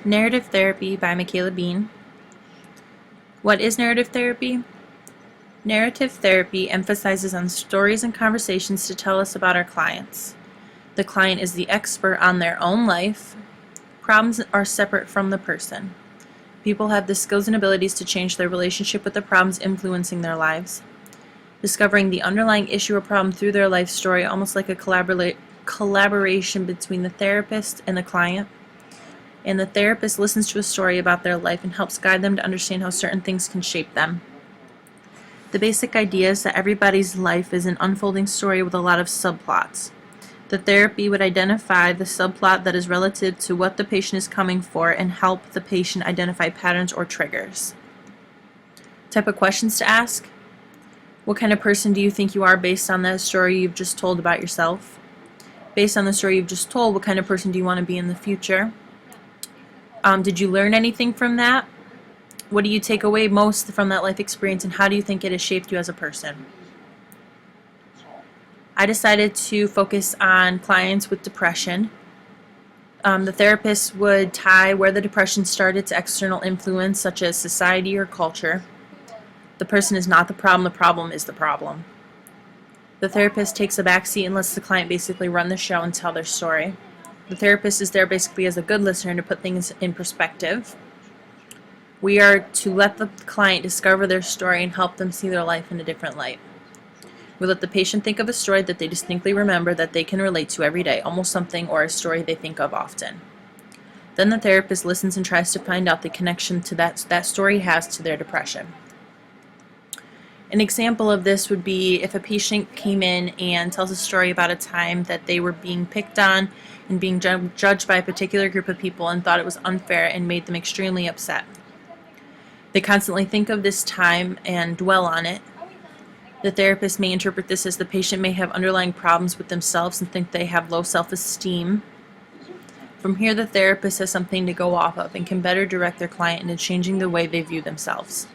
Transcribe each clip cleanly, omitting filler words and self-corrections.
Narrative Therapy by Michaela Bean. What is narrative therapy? Narrative therapy emphasizes on stories and conversations to tell us about our clients. The client is the expert on their own life. Problems are separate from the person. People have the skills and abilities to change their relationship with the problems influencing their lives. Discovering the underlying issue or problem through their life story, almost like a collaboration between the therapist and the client. And the therapist listens to a story about their life and helps guide them to understand how certain things can shape them. The basic idea is that everybody's life is an unfolding story with a lot of subplots. The therapy would identify the subplot that is relative to what the patient is coming for and help the patient identify patterns or triggers. Type of questions to ask. What kind of person do you think you are based on that story you've just told about yourself? Based on the story you've just told, what kind of person do you want to be in the future? Did you learn anything from that? What do you take away most from that life experience, and how do you think it has shaped you as a person? I decided to focus on clients with depression. The therapist would tie where the depression started to external influence, such as society or culture. The person is not the problem is the problem. The therapist takes a backseat and lets the client basically run the show and tell their story. The therapist is there basically as a good listener to put things in perspective. We are to let the client discover their story and help them see their life in a different light. We let the patient think of a story that they distinctly remember that they can relate to every day, almost something or a story they think of often. Then the therapist listens and tries to find out the connection to that story has to their depression. An example of this would be if a patient came in and tells a story about a time that they were being picked on and being judged by a particular group of people and thought it was unfair and made them extremely upset. They constantly think of this time and dwell on it. The therapist may interpret this as the patient may have underlying problems with themselves and think they have low self-esteem. From here, the therapist has something to go off of and can better direct their client into changing the way they view themselves.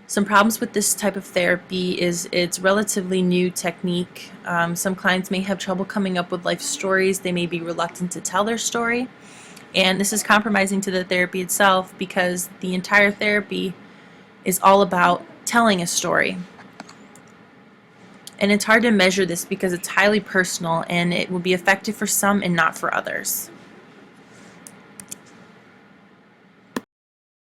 Some problems with this type of therapy is it's relatively new technique. Some clients may have trouble coming up with life stories. They may be reluctant to tell their story. And this is compromising to the therapy itself because the entire therapy is all about telling a story. And it's hard to measure this because it's highly personal and it will be effective for some and not for others.